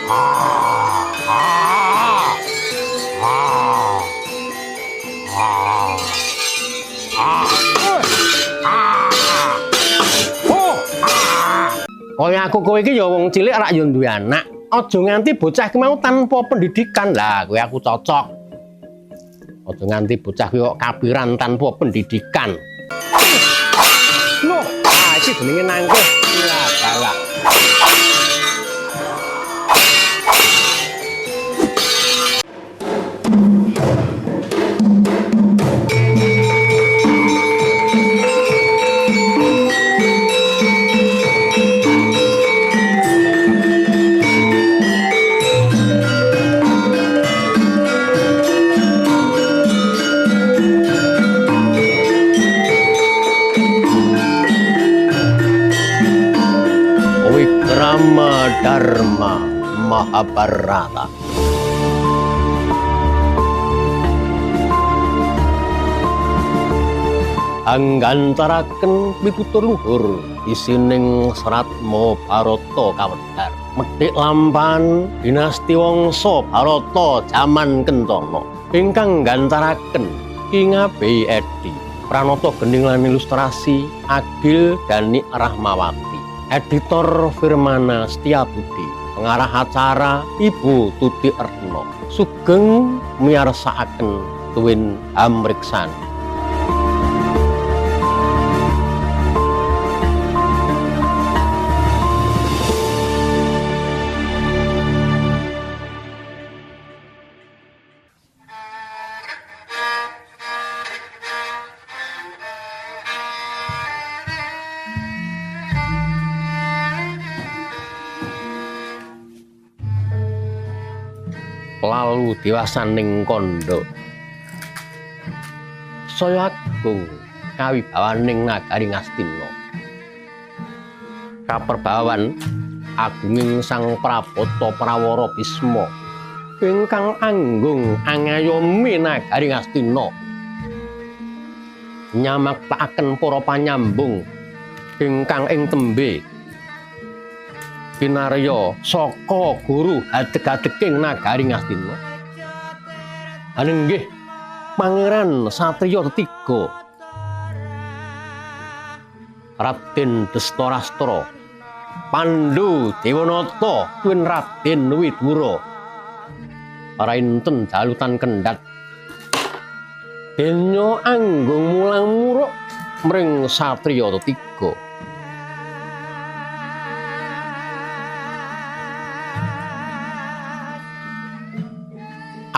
Kaya aku kowe iki ya wong cilik rak ya duwe anak. Aja nganti bocah ki mau tanpa pendidikan. Lah, kowe aku cocok. Aja nganti bocah ki kok kapiran tanpa pendidikan. Loh, iki jenenge nangkeh. Ya, galak. Dharma Mahabharata. Anggantaraken piputur luhur isining serat Mahabharata kawedhar. Medhik lampan dinasti wangsa Bharata jaman Kencana ingkang nggantaraken Ki Ngabehi Edi Pranata Gending lan ilustrasi Agil Dani Rahmawati. Editor Firmana Setiabudi, pengarah acara Ibu Tuti Retno, sugeng miyarsakaken tuwin amriksan. Lalu diwasaning kondo saya agung kawibawaning nagari Ngastina kaperbawan agunging Sang Prabata Prawara Bisma ingkang anggung angayomi nagari Ngastina nyamaktakaken para panyambung ingkang ing tembe kinarya saka guru adeg-adeging nagari Ngastina. Inggih Pangeran Satriya III Raden Destarastra Pandhu Dewanata tuwin Raden Widura rainten dalutan kendhat denya anggung mulang muruk mring Satriya III.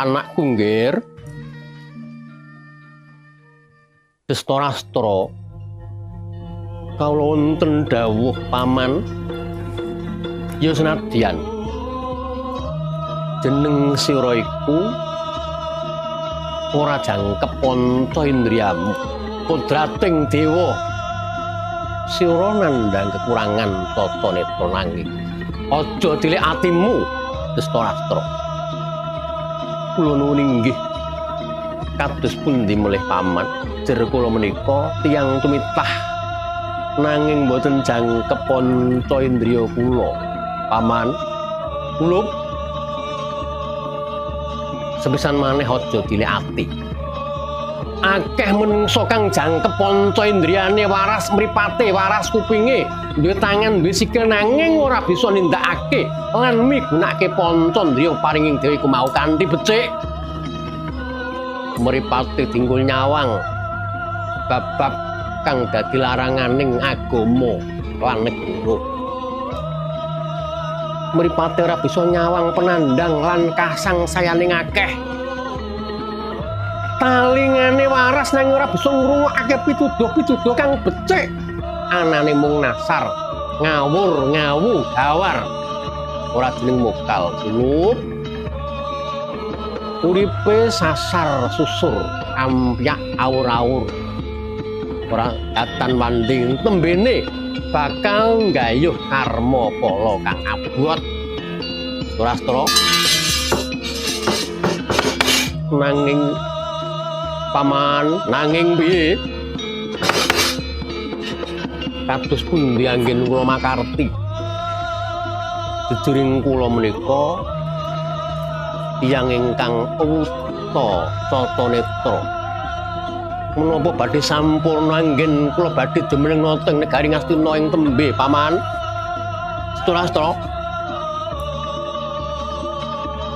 Anak kunggir Destarastra kawula wonten dawuh paman ya senadyan jeneng sira iku ora jangkep panca indriyamu kodrating dewa sira nandhang kekurangan tata netra nanging aja tilik atimu Destarastra. Kula nuwun inggih kados pundi melih paman jer kula menika tiyang tumitah nanging boten jangkep panca indriya kula paman kula sepisan maneh aja tilik ati akeh menungso kang jangkep panca indriyane waras mripate waras kupinge duwe tangan duwe sikil nanging ora bisa nindakake lan migunakake panca indriya paringing dewe iku mau kanthi becik mripate tinggul nyawang bab-bab kang dadi laranganing agama lan negara mripate ora bisa nyawang penandang lan kasangsayaning akeh talingane waras nang ora bisa ngrungokake pituduh-pituduh kang becik anane mung nasar ngawur ngawu gawar ora jeneng mokal suluk uripe sasar susur ampyak awur-awur ora katan wanding tembene bakal nggayuh karma pala kang abot Destarastra nanging paman nanging piye kados pundi anggen kula makarti Jejuring kula menika tiyang ingkang uta Cata Netra. Menapa badhe sampurna anggen kula badhe jumeneng nata ing negari Ngastina ing tembe paman. Setora-setora.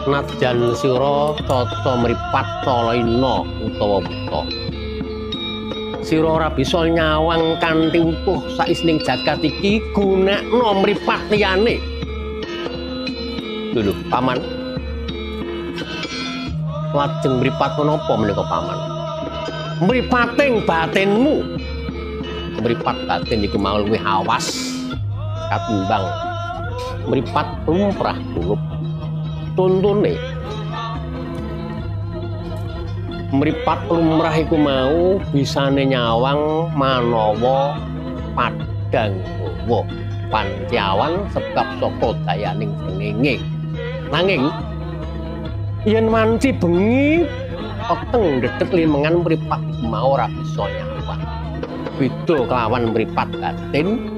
Nadyan sira Cata mripat Calaina utawa buta. Sira ora bisa nyawang kanthi utuh saisining jagat iki gunakna mripat liyane. Lho paman. Lajeng mripat menapa menika paman? Mripating batinmu. Mripat batin iku mau luwih awas katimbang mripat lumrah kulup. Contone mripat lumrah iku mau bisane nyawang manawa padhang gawa pancyawan sebab saka dayaning srengenge. Nanging yen wanci bengi peteng dedhet limengan mripat mau ora bisa nyawang. Beda kelawan mripat batin.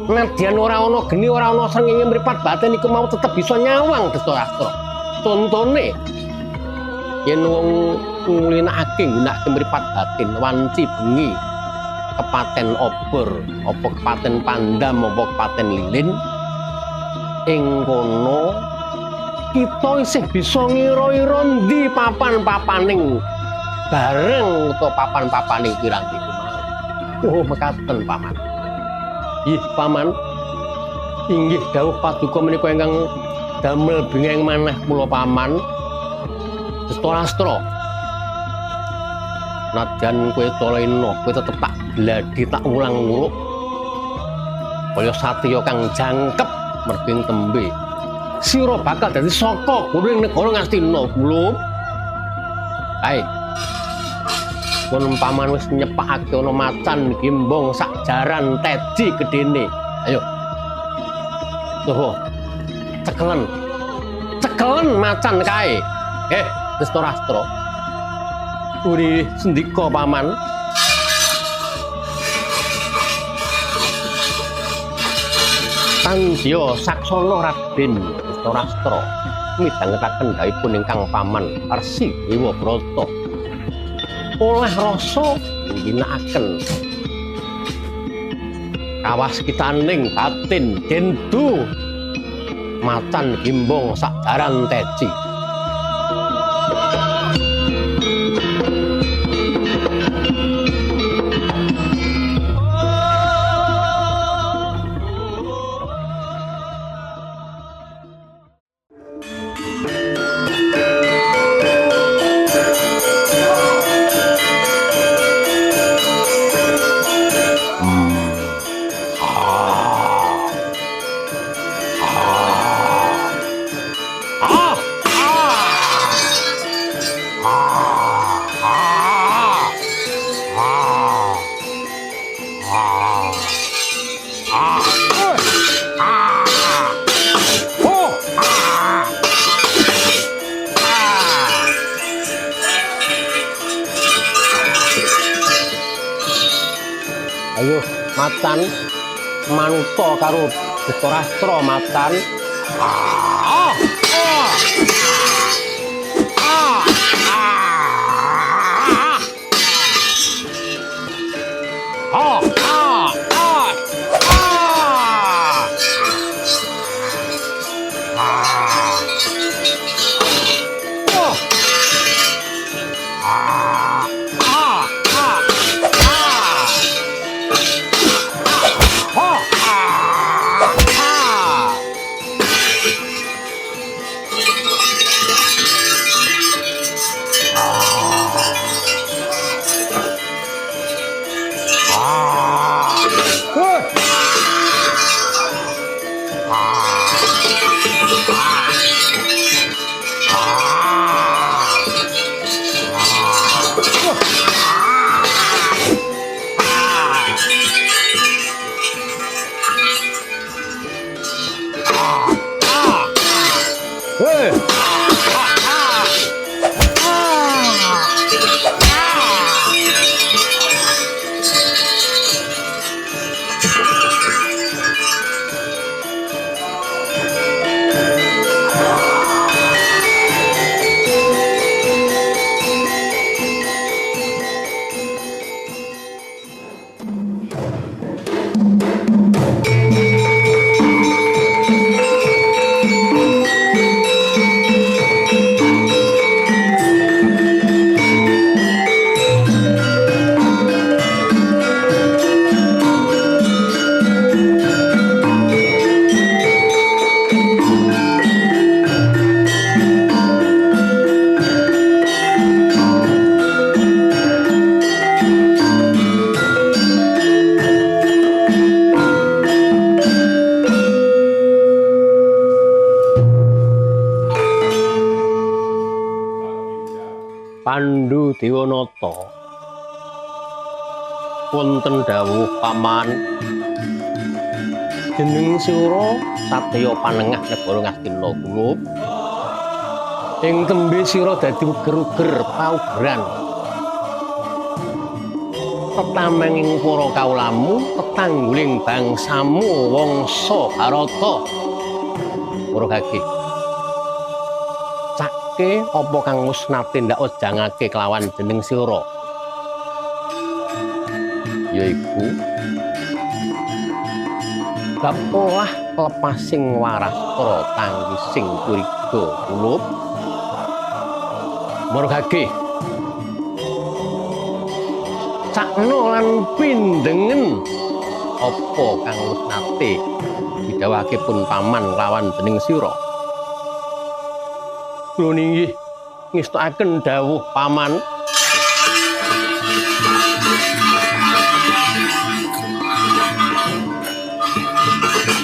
Nadyan ora ana geni ora ana srengenge mripat batin iku mau tetep bisa nyawang Destarastra. Contone yen wong ngulinakake nggunakake mripat batin wanci bengi kepaten obor apa kepaten pandam apa kepaten lilin ing kono kita isih bisa ngira-ira ndi papan-papaning bareng utawa papan-papaning piranti kumaha. Oh mekaten paman. Ih paman. Inggih dawuh paduka menika ingkang damel bengeng manah kula paman. Destarastra. Nadyan kowe Calaina kowe tetep tak gladi tak ulang-uluk. Kaya satriya kang jangkep mergo ing tembe. Sira bakal dadi saka guluning negara Ngastina kula. Hai. Pun paman wis nyepakake ana macan gimbong sak jaran teji gedene. Ayo. Tuh. Cekelen. Cekelen macan kae. Destarastra. Uri sendika paman. Tandya saksana Raden Destarastra midhangetaken dawuhipun ingkang paman Resi Dewa Brata. Oleh rasa ngginakaken kawaskitaning batin dendu macan gimbong sak jaran teji. Ayo macan manuta karo Destarastra macan. Pandhu Dewanata wonten dawuh paman jeneng Sura satriya panengah negara Ngastina kula ing tembe sira dadi uger-uger paugeran tetamenging para kaulamu tetangguling bangsamu wangsa Bharata para gagih cake apa kang wis nate ndak ojangake kelawan jeneng sira yaiku bab olah lepasing Warastra tanggising curiga kulup margage cakno lan pindengen apa kang wis nate didhawuhake pun paman lawan dening sira kula nggih ngestakaken dawuh paman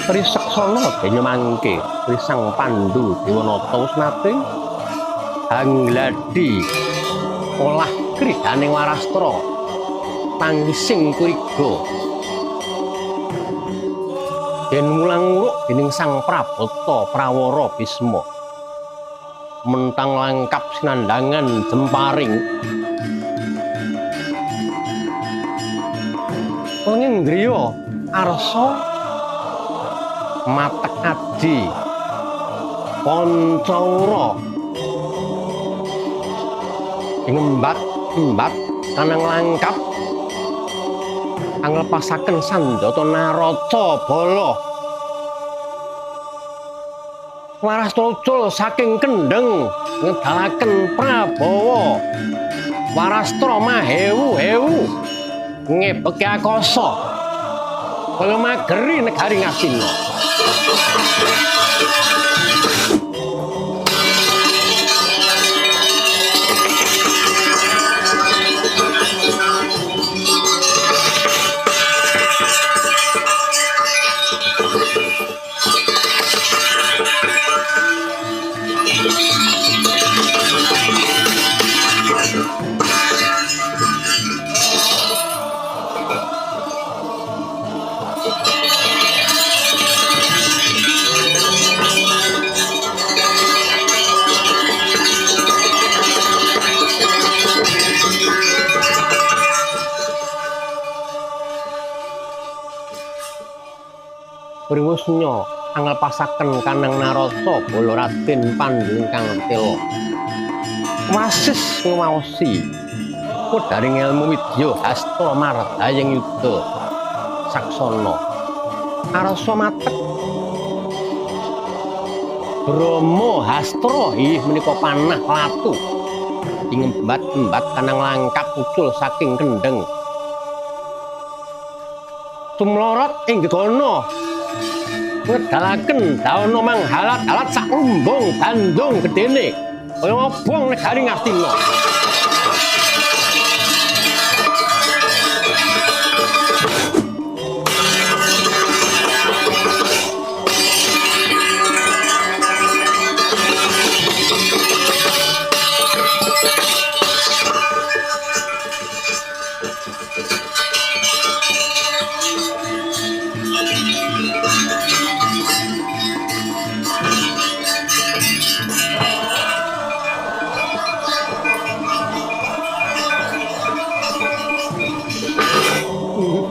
Trisaksana dene mangke Trisang Pandhu Dewanata wis nate anggladi olah kridaning Warastra tangising kuriga den mulang-muluk dening Sang Prabata Prawara Bisma mentang langkap sinandangan jemparing pengendriya arsa matek adi Pancawara ngembat-embat kanang langkap anglepasaken Sandata Naraca Bala Warastra ucul saking kendheng ngedalaken Prabawa Warastra mahewu-hewu ngebeki akasa kaya mageri negari Ngastina Priwusnya anglepasaken kanang Naraca Bala Raden Pandhu ingkang tela wasis ngwaosi kodaring ilmu widya hasta mardayeng yuda saksana arsa matek Brahma hastra inggih menika panah latu ingembat-embat kanang langkap ucul saking kendheng tumlorot ing gegana ngedalaken dawana manghalat-halat sak lumbung bandung gedene kaya ngobong negari Ngastina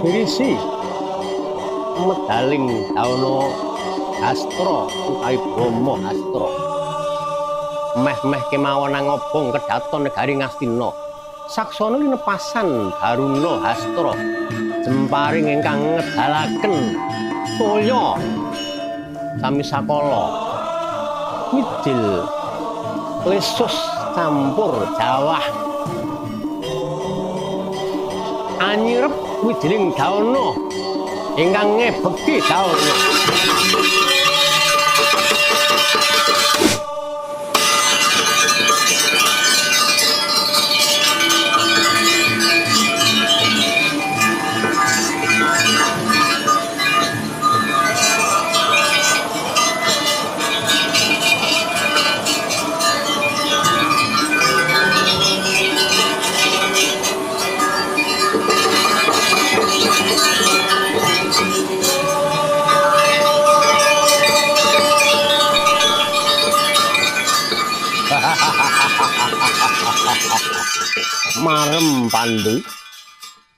berisi medaling dawana hastra utawi Brahma hastra meh-meh kemawon ngobong kedaton negari Ngastina saksana linepasan Daruna hastra jemparing ingkang ngedalaken toya sami sakala mijil lesus campur jawah anyirep wijining dawana ingkang ngebeki dawana Marem Pandhu.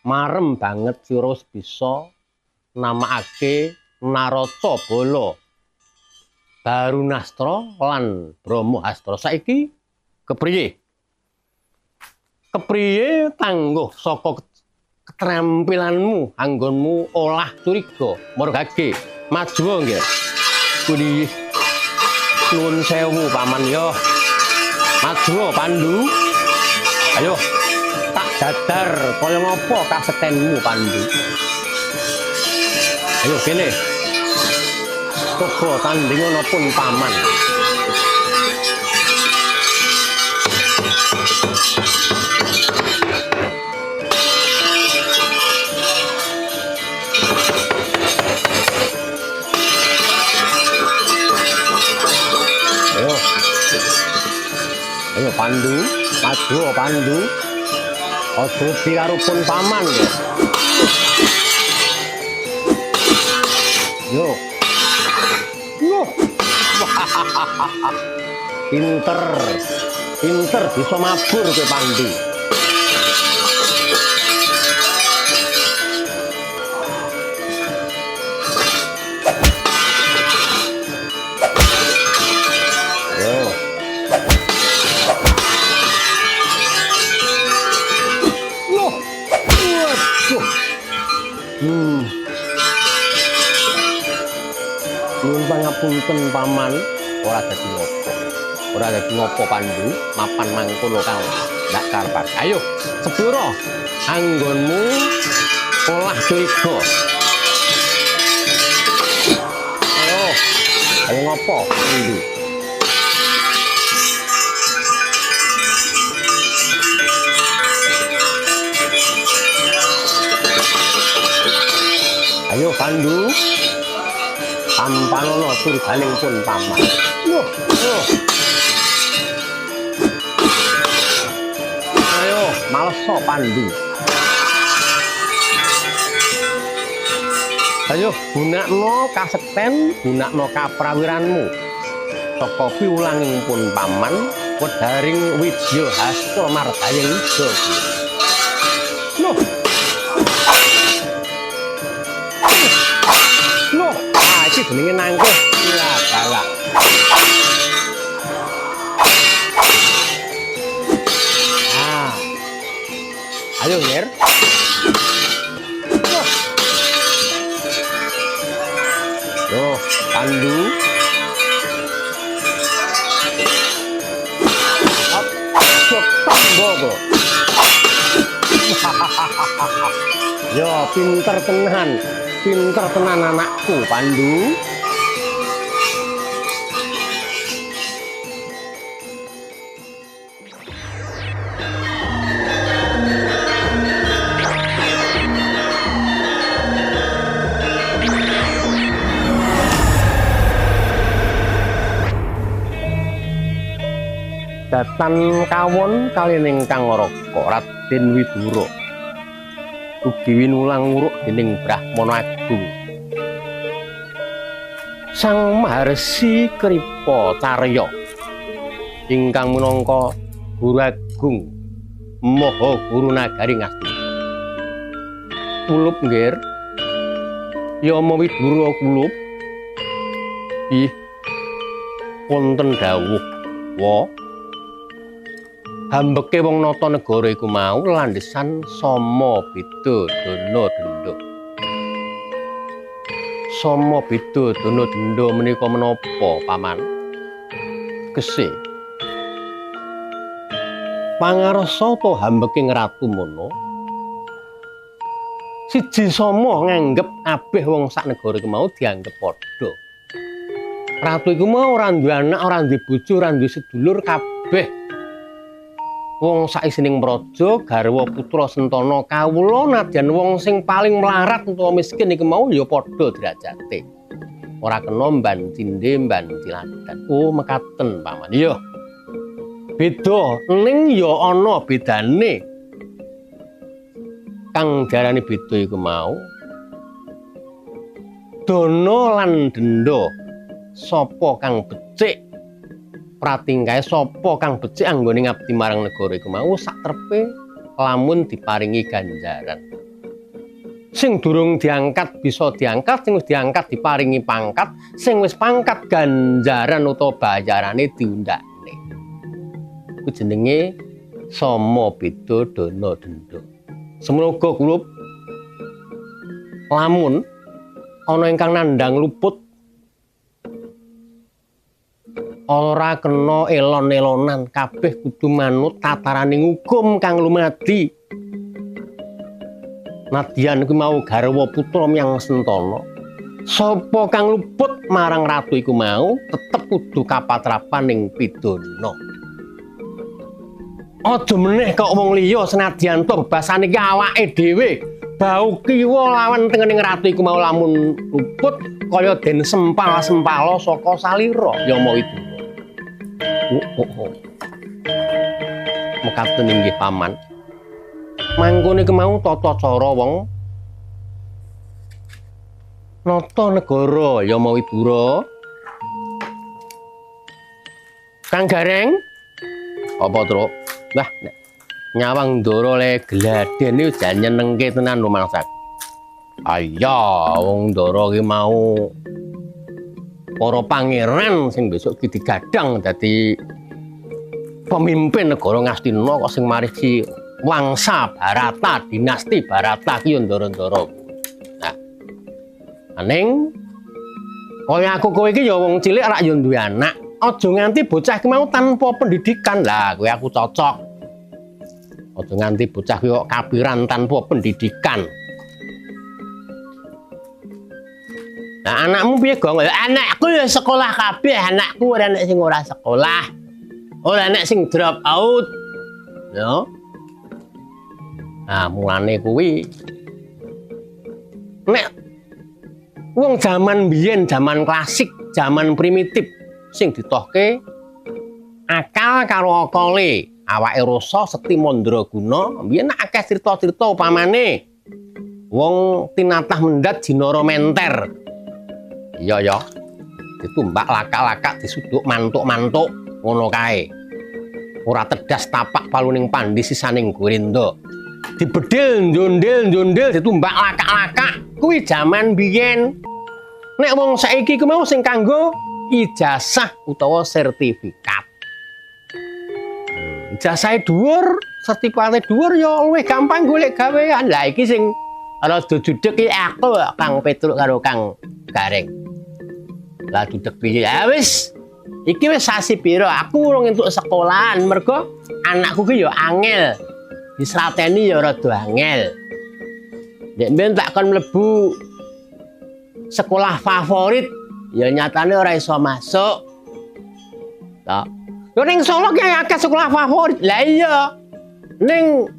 Marem banget sira bisa namakake Naracabala, Barunastra lan Brahmahastra. Saiki kepriye? Kepriye tangguh saka keterampilanmu anggonmu olah curiga Morgage? Maju nggih. Kuwi nuwun sewu paman ya. Maju Pandhu. Ayo tak dadar kaya ngopo kasetenmu Pandhu. Ayo kene. Coba tandingono pun paman. Ayo Pandhu, maju Pandhu. Aja dirarupun paman ya. Yo. Yo. Pinter. Pinter bisa mabur ke Pandhu. Nuwun pangapunten paman, ora dadi ngopo. Ora dadi ngopo Pandhu, mapan mangkono kang ndak karepan. Ayo, sepura anggonmu olah curiga. Ayo ngopo Pandhu? Ayo Pandhu. Tampanono surganing pun paman. Ayo, malesa Pandhu. Ayo, gunakno kaseten, gunakno kaprawiranmu. Saka piwulanging pun paman, wedharing Wijayahastra Margayeng Ida. Loh. Loh, iki jenenge nangkeh. Ya, galak. Ayo, Yer. Loh, Pandhu. Bogo. Yo, pinter tenan anakku Pandhu. Datan kawon kaliyan ingkang Raka Raden Widura ugi winulang nguruk dening Brahmana Agung. Sang Maharsi Kripa Carya ingkang minangka Guru Agung Maha Guru Nagari Ngasti. Kulup nggih Yama Widura kulup. Ih wonten dawuh wa hambeke wong nata negara iku mau landhesan sama beda dana denda. Sama beda dana denda menika menapa paman? Gesih. Pangarsa to hambeke ngratu mono. Siji sama nganggep kabeh wong sak negara iku mau dianggep padha. Ratu iku mau ora duwe anak, ora duwe bojo, ora duwe sedulur kabeh. Wong saisining praja garwa putra Sentana kawula nadyan wong sing paling mlarat utawa miskin iku mau ya padha derajate. Ora kena mbancinde mbanciladan. Oh mekaten paman. Iya. Beda ning ya ana bedane. Kang diarani beda iku mau dana lan denda. Sapa kang becik pratingkahe sapa kang becik anggone ngabdi marang negara iku mau saktrepe lamun diparingi ganjaran. Sing durung diangkat bisa diangkat, sing wis diangkat diparingi pangkat, sing wis pangkat ganjaran utawa bayarane diundakne. Ku jenenge sama beda dana denda. Semoga kula lamun ana ingkang nandhang luput ora kena elon-elonan, kabeh kudu manut tataraning hukum kang lumadi. Nadyan iku mau garwa putra Myang Sentana. Sapa kang luput marang ratu iku mau tetep kudu kapatrapan ning pidana. Aja meneh kok wong liya senadyan to basane iki awake dhewe. Bau kiwa lawan tengening ratu iku mau lamun luput kaya den sempal-sempala saka salira Yama itu. Mekaten inggih paman. Mangkone kemau tata cara wong nata negara Yama Widura. Kang Gareng apa Truk? Wah, nyawang Ndara le gladhen iki jan nyenengke tenan lho Mangsak. Aya wong Ndara ki mau para pangeran sing besok ki digadang dadi pemimpin negara Ngastina kok sing marisi wangsa Barata, dinasti Barata ki yo Ndara-ndara. Nah, aning kaya aku kowe iki ya wong cilik rak yo duwe anak, aja nganti bocah ki mau tanpa pendidikan. Lah, kowe aku cocok. Aja nganti bocah ki kok kapiran tanpa pendidikan. Nah, anakmu piye, Gong? Anakku ya sekolah kabeh, anakku ora nek sing ora sekolah. Ora nek sing drop out. Ya. Nah, mulane kuwi nek wong zaman biyen, zaman klasik, zaman primitif sing ditohke akal karo akale, awake rasa sekti mandraguna. Biyen akeh crita-crita upamane wong tinatah mendat jinara menter. Iya ya. Ditumbak lakak-lakak disuduk mantuk-mantuk ngono kae. Ora tedas tapak paluning pandi sisaning Gurindo. Dibedil njondil-njondil ditumbak lakak-lakak kuwi jaman biyen. Nek wong saiki ku mau sing kanggo ijazah utawa sertifikat. Ijazahe dhuwur, sertifikate dhuwur ya luwih gampang golek gawean. Lah iki sing rada judeg iki aku Kang Petruk karo Kang Gareng. Lah judeg piye? Ya wis iki wis sasi pira aku urung entuk sekolahan mergo anakku ki ya angel. Disrateni ya rada angel. Nek mben tak kon mlebu sekolah favorit ya nyatane ora iso masuk. Tok. Yo ning Solo ki akeh sekolah favorit. Lah iya. Ning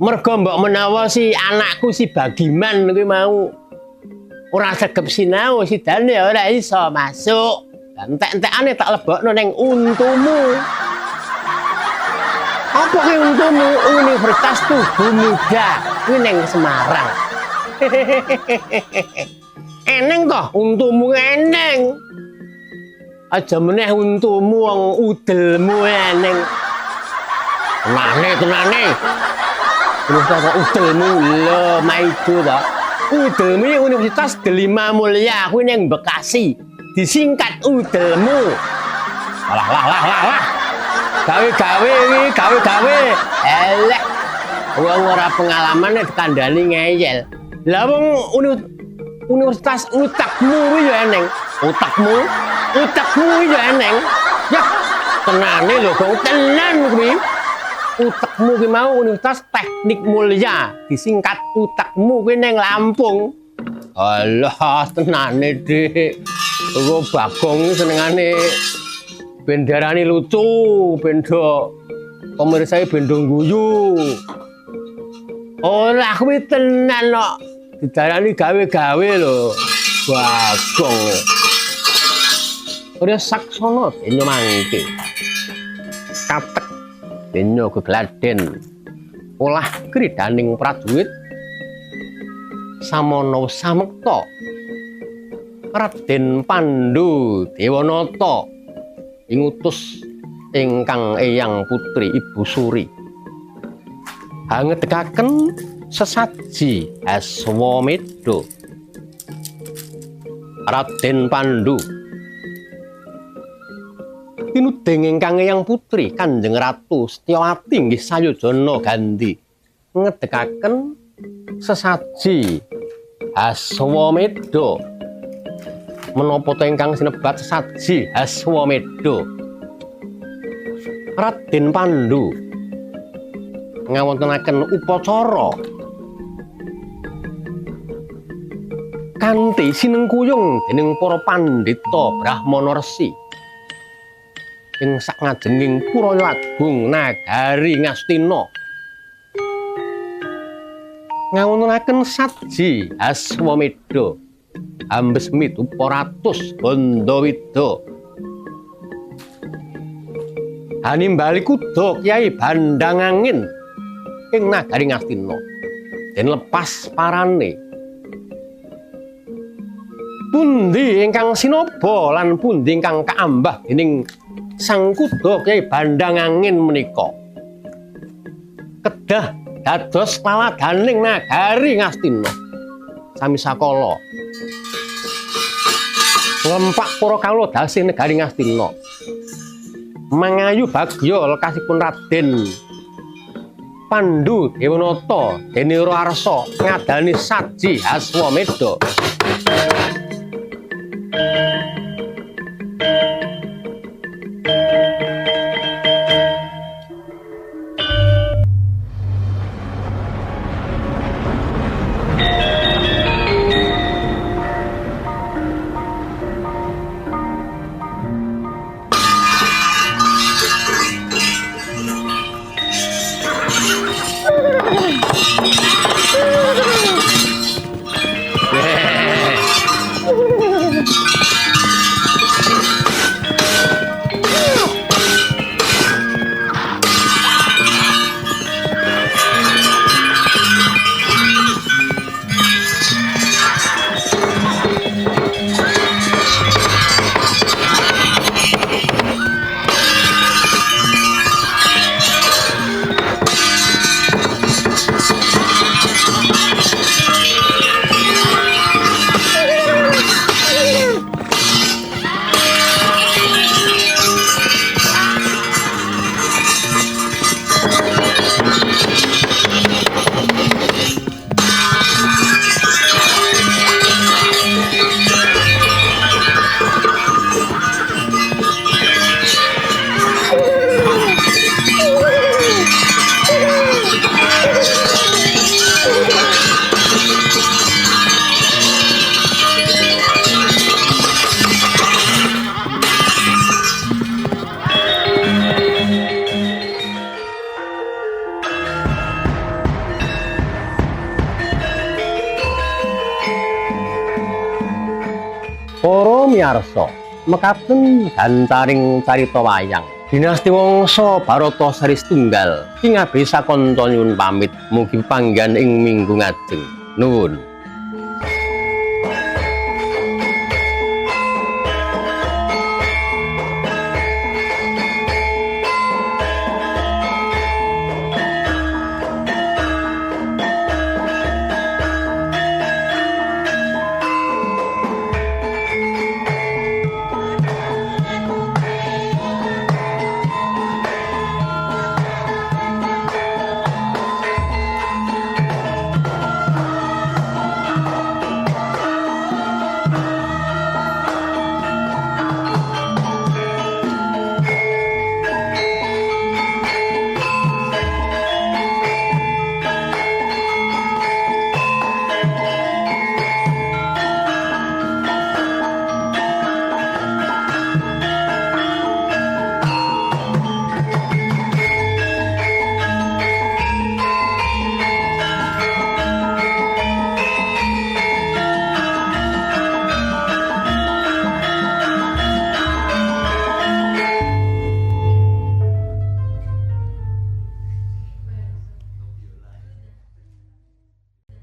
mergo mbok menawa si anakku si Bagiman kuwi mau ora segep sinau sidane ora iso masuk. Entek-entekane tak lebokno ning untumu. Apa ki untumu? Universitas Tugu Muda kuwi ning Semarang. Eneng toh untumu eneng. Aja meneh untumu wong udelmu eneng. Tenane. Terus kok udelmu lho maido to. Udelmu Universitas Delima Mulia kuwi ning Bekasi. Disingkat udelmu. Lah. Gawe. Elek. Wong ora pengalaman nek kandhani ngeyel. Lah wong universitas utakmu kuwi ya eneng. Utakmu ya eneng. Ya tenane lho kok tenan kuwi. Utakmu ki mau Universitas Teknik Mulia, disingkat utakmu kuwi ning Lampung. Alah tenane Dik. Kok Bagong senengane bendarane lucu, bendo pemirsae bendo guyu. Ora kuwi tenan kok. Didarani gawe-gawe lho. Bagong. Ora saksana dene mangke. Katek dene gegladen. Olah kridaning prajurit Samono Samekta. Raden Pandhu Dewanata ngutus ingkang eyang putri Ibu Suri ngedekaken sesaji Aswameda. Raden Pandhu pinuding ingkang eyang putri Kanjeng Ratu Setyawati inggih sayojana gandhi ngedekaken sesaji Aswameda. Menapa to ingkang sinebat sesaji Aswameda? Raden Pandhu ngawontenaken upacara kanthi sinengkuyung dening para pandhita Brahmana Resi ing sakngajenging Puraya Agung nagari Ngastina ngawontenaken saji Aswameda ambesmi Duparatus Bandawida hanimbali kuda Kyai Bandangangin ing nagari Ngastina den lepas parane pundi ingkang sinaba lan pundi ingkang kaambah dening sang kuda Kyai Bandangangin menika kedah dados lawadaning nagari Ngastina sami sakala ngempak para kawula dasih negari Ngastina mangayu bagya lekasipun Raden Pandhu Dewanata dene Arsa ngadani saji Aswameda. Para miyarsa, mekaten gantaring carita wayang Dinasti Wangsa Bharatosari setunggal ing abisa kanta nyuwun pamit mugi panggan ing minggu ngajeng. Nuwun.